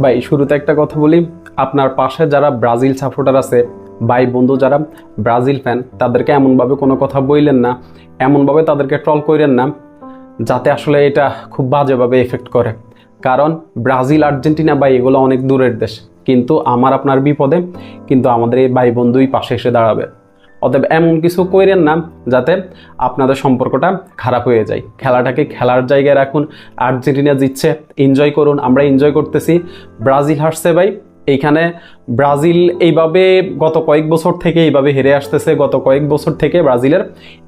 ভাই শুরুতে একটা কথা বলি, আপনার পাশে যারা ব্রাজিল সাপোর্টার আছে, ভাই বন্ধু যারা ব্রাজিল ফ্যান, তাদেরকে এমনভাবে কোনো কথা বললেন না, এমনভাবে তাদেরকে ট্রল করেন না যাতে আসলে এটা খুব বাজেভাবে এফেক্ট করে। কারণ ব্রাজিল আর্জেন্টিনা ভাই এগুলো অনেক দূরের দেশ, কিন্তু আমার আপনার বিপদে কিন্তু আমাদের এই ভাই বন্ধুই পাশে এসে দাঁড়াবে। অতএব এমন কিছু কইরেন না যাতে আপনাদের সম্পর্কটা খারাপ হয়ে যায়। খেলাটাকে খেলার জায়গায় রাখুন। আর্জেন্টিনা জিতছে, এনজয় করুন, আমরা এনজয় করতেছি। ব্রাজিল হারছে ভাই, এইখানে ব্রাজিল এইভাবে গত কয়েক বছর থেকে এইভাবে হেরে আসতেছে, গত কয়েক বছর থেকে ব্রাজিলের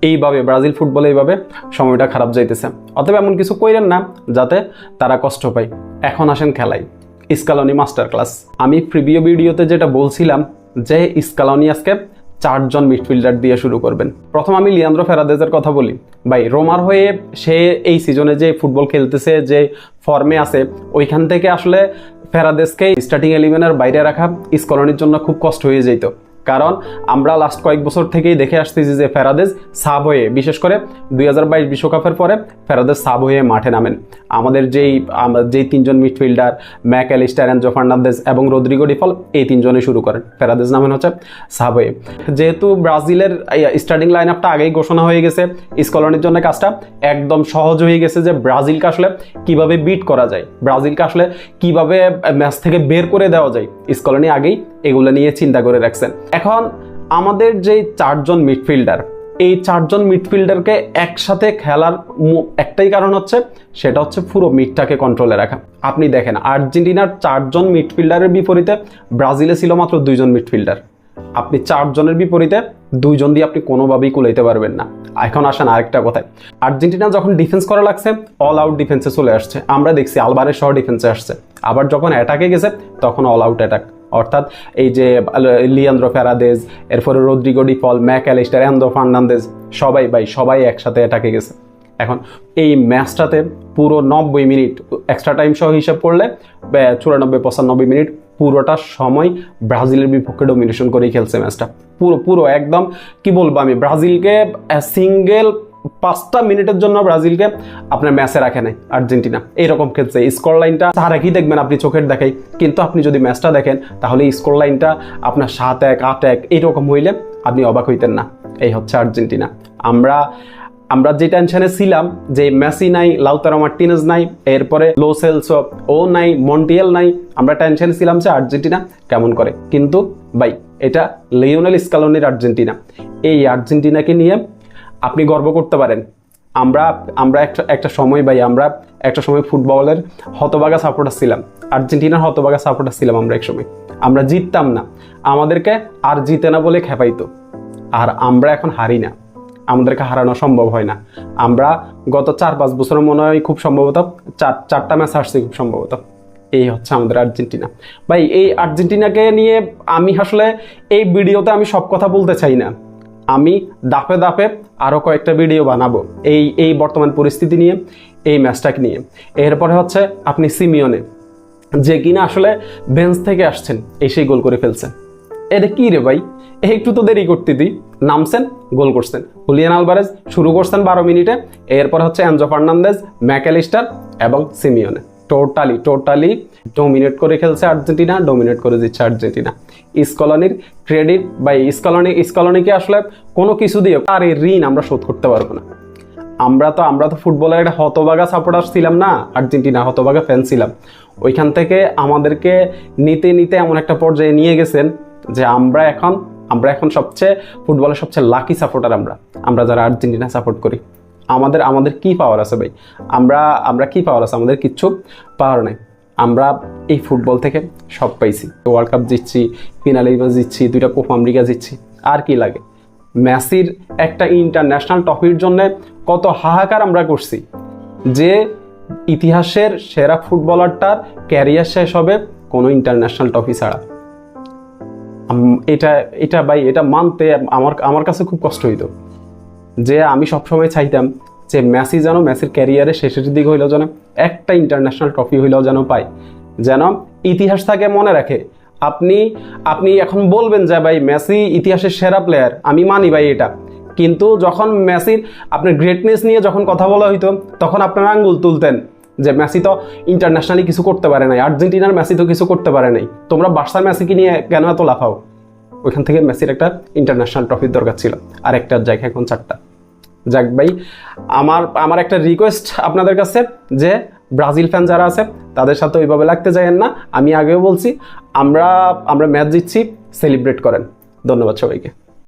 এইভাবে ব্রাজিল ফুটবলে এইভাবে সময়টা খারাপ যাইতেছে। অতএব এমন কিছু কইরেন না যাতে তারা কষ্ট পায়। এখন আসেন খেলায়। Scaloni master class. আমি প্রিভিউ ভিডিওতে যেটা বলছিলাম যে স্কালোনি আজকে 4 জন মিডফিল্ডার দিয়ে শুরু করবেন। প্রথম আমি লিয়ান্দ্রো ফেরাদেজের কথা বলি। ভাই রোমার হয়ে সে এই সিজনে যে ফুটবল খেলতেছে, যে ফর্মে আছে, ওইখান থেকে আসলে ফেরাদেজকে স্টার্টিং 11-এর বাইরে রাখা স্কলনির জন্য খুব কষ্ট হয়ে যেত। কারণ আমরা লাস্ট কয়েক বছর থেকেই দেখে আসতেছি যে ফেরাদেজ সাব হয়ে, বিশেষ করে 2022 বিশ্বকাপের পরে ফেরাদেজ সাব হয়ে মাঠে নামেন। আমাদের যেই 3জন midfielder Mac Allister, Enzo Fernandez এবং রদ্রিগো ডিফল, এই 3 জনই শুরু করেন, ফেরাদেজ নামেন হচ্ছে সাব হয়ে। যেহেতু ব্রাজিলের স্টার্টিং লাইন আপটা আগেই ঘোষণা হয়ে গেছে, স্কলনির জন্য কাজটা একদম সহজ হয়ে গেছে যে ব্রাজিলকে আসলে কিভাবে বিট করা যায়, ব্রাজিলকে আসলে কিভাবে ম্যাচ থেকে বের করে দেওয়া যায়, স্কলনি আগেই এগুলো নিয়ে চিন্তা করে রাখছেন। এখন আমাদের যে 4 জন মিডফিল্ডার, এই 4 জন মিডফিল্ডারকে একসাথে খেলার একটাই কারণ হচ্ছে, সেটা হচ্ছে পুরো মিডটাকে কন্ট্রোলে রাখা। আপনি দেখেন আর্জেন্টিনার 4 জন মিডফিল্ডারের বিপরীতে ব্রাজিলে ছিল মাত্র 2 জন মিডফিল্ডার। আপনি 4 জনের বিপরীতে 2 জন দিয়ে আপনি কোনোভাবেই কুলাইতে পারবেন না। এখন আসেন আরেকটা কথায়, আর্জেন্টিনা যখন ডিফেন্স করা লাগছে, অল আউট ডিফেন্সে চলে আসছে। আমরা দেখছি আলভারেজ সহ ডিফেন্সে আসছে। আবার যখন অ্যাটাকে গেছে তখন অল আউট অ্যাটাক, অর্থাৎ এই যে লিয়ান্দ্রো ফেরাদেজ, এরপরে Rodrigo De Paul, Mac Allister, Enzo Fernandez, সবাই একসাথে অ্যাটাকে গেছে। এখন এই ম্যাচটাতে পুরো 90 মিনিট এক্সট্রা টাইম সহ হিসাব করলে 94-95 মিনিট পুরোটা সময় ব্রাজিলের বিপক্ষে ডমিনেশন করেই খেলছে ম্যাচটা। পুরো একদম কি বলবো আমি, ব্রাজিলকে সিঙ্গেল 5টা মিনিটের জন্য ব্রাজিলকে আপনার ম্যাচে রাখে নাই আর্জেন্টিনা। এইরকম খেলছে। স্কোর লাইনটা তাহারাকেই দেখবেন আপনি চোখের দেখাই, কিন্তু আপনি যদি ম্যাচটা দেখেন তাহলে স্কোর লাইনটা আপনার 7-1, 8-1 এইরকম হইলে আপনি অবাক হইতেন না। এই হচ্ছে আর্জেন্টিনা। আমরা যে টেনশনে ছিলাম যে মেসি নাই, লাউতারো মার্টিনেজ নাই, এরপরে লো সেলসো ও নাই, মন্টিয়েল নাই, আমরা টেনশনে ছিলাম যে আর্জেন্টিনা কেমন করে। কিন্তু ভাই এটা লিওনেল স্কালোনির আর্জেন্টিনা। এই আর্জেন্টিনাকে নিয়ে আপনি গর্ব করতে পারেন। আমরা একটা সময় ভাই, আমরা একটা সময় ফুটবলের হতভাগা সাপোর্টার ছিলাম, আর্জেন্টিনার হতভাগা সাপোর্টার ছিলাম আমরা এক সময়। আমরা জিততাম না, আমাদেরকে আর জিতে না বলে খেপাইতো। আর আমরা এখন হারি না, আমাদেরকে হারানো সম্ভব হয় না। আমরা গত 4-5 বছর মনে হয় খুব সম্ভবত 4টা ম্যাচ হারছি খুব সম্ভবত। এই হচ্ছে আমাদের আর্জেন্টিনা। ভাই এই আর্জেন্টিনাকে নিয়ে আমি আসলে এই ভিডিওতে আমি সব কথা বলতে চাই না, আমি দাপে দাপে আরও কয়েকটা ভিডিও বানাবো এই বর্তমান পরিস্থিতি নিয়ে, এই ম্যাচটাকে নিয়ে। এরপরে হচ্ছে আপনি সিমিওনে, যে কিনা আসলে বেঞ্চ থেকে আসছেন, এসেই গোল করে ফেলছেন। এটা কি রে ভাই, একটু তো দেরি করতে দিই, নামছেন গোল করছেন। হুলিয়ান আলভারেজ শুরু করছেন 12 মিনিটে, এরপর হচ্ছে এনজো ফার্নান্দেজ, ম্যাক অ্যালিস্টার এবং সিমিওনে টোটালি ডোমিনেট করে খেলছে আর্জেন্টিনা, ডোমিনেট করে দিচ্ছে আর্জেন্টিনা। স্কলনির ক্রেডিট বাই স্কলনিকে আসলে কোনো কিছু দিয়ে আর এই ঋণ আমরা শোধ করতে পারবো না। আমরা তো ফুটবলের একটা হতভাগা সাপোর্টার ছিলাম না, আর্জেন্টিনা হতভাগা ফ্যান ছিলাম। ওইখান থেকে আমাদেরকে নিতে এমন একটা পর্যায়ে নিয়ে গেছেন যে আমরা এখন ফুটবলের সবচেয়ে লাকি সাপোর্টার আমরা যারা আর্জেন্টিনা সাপোর্ট করি। আমাদের কি পাওয়ার আছে ভাই? আমরা কি পাওয়ার আছে? আমাদের কিচ্ছু পাওয়ার নাই। আমরা এই ফুটবল থেকে সব পাইছি। ওয়ার্ল্ড কাপ জিতছি, ফিনালে জিতছি, 2টা কোপা আমেরিকা জিতছি, আর কি লাগে? মেসির একটা ইন্টারন্যাশনাল ট্রফির জন্য কত হাহাকার আমরা করছি, যে ইতিহাসের সেরা ফুটবলারটার ক্যারিয়ার শেষ হবে কোনো ইন্টারন্যাশনাল ট্রফি ছাড়া। এটা ভাই, এটা মানতে আমার কাছে খুব কষ্ট হইতো। যে আমি সবসময় চাইতাম যে মেসির ক্যারিয়ারের শেষের দিকে হইলেও যেন একটা ইন্টারন্যাশনাল ট্রফি হইলেও যেন পায়, যেন ইতিহাস তাকে মনে রাখে। আপনি এখন বলবেন যে ভাই মেসি ইতিহাসের সেরা প্লেয়ার, আমি মানি ভাই এটা, কিন্তু যখন মেসির আপনার গ্রেটনেস নিয়ে যখন কথা বলা হইতো তখন আপনারা আঙ্গুল তুলতেন যে মেসি তো ইন্টারন্যাশনালি কিছু করতে পারে নাই, আর্জেন্টিনার মেসি তো কিছু করতে পারে নাই, তোমরা বার্সার মেসিকে নিয়ে কেন এত লাফাও? ওইখান থেকে মেসির একটা ইন্টারন্যাশনাল ট্রফির দরকার ছিল, আর একটা জায়গায় এখন 4টা। যাক ভাই, আমার একটা রিকোয়েস্ট আপনাদের কাছে, যে ব্রাজিল ফ্যান যারা আছে তাদের সাথে ওইভাবে লাগতে যায়েন না। আমি আগেও বলছি, আমরা ম্যাচ জিতছি, সেলিব্রেট করেন। ধন্যবাদ সবাইকে।